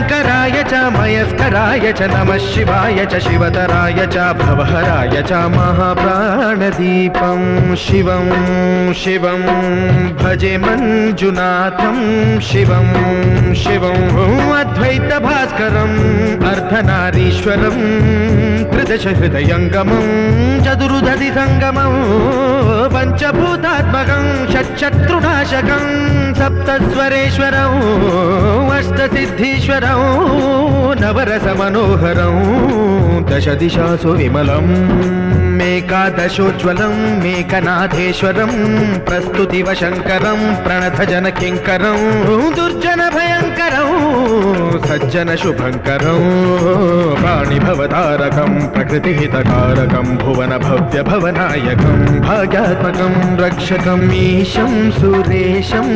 शङ्कराय च मयस्कराय च नमः शिवाय च शिवतराय च भवहराय च महाप्राणदीपं शिवं शिवं भजे मञ्जुनाथं शिवं शिवं अद्वैतभास्करम् अर्धनारीश्वरं त्रिदशहृदयङ्गमं चतुर्दधिसङ्गमं पञ्चभूतात्मकं षट्शत्रुनाशकं सप्तस्वरेश्वरं अष्टसिद्धीश्वरं नवरसमनोहरं दशदिशासु विमलम् एकादशोज्ज्वलं मेकनाथेश्वरं प्रस्तुतिवशङ्करं प्रणतजनकिङ्करं दुर्जनभयङ्करं सज्जनशुभङ्करं प्राणिभवतारकं प्रकृतिहितकारकं भुवनभव्यभवनायकं भाग्यात्मकं रक्षकम् ईशं सुरेशं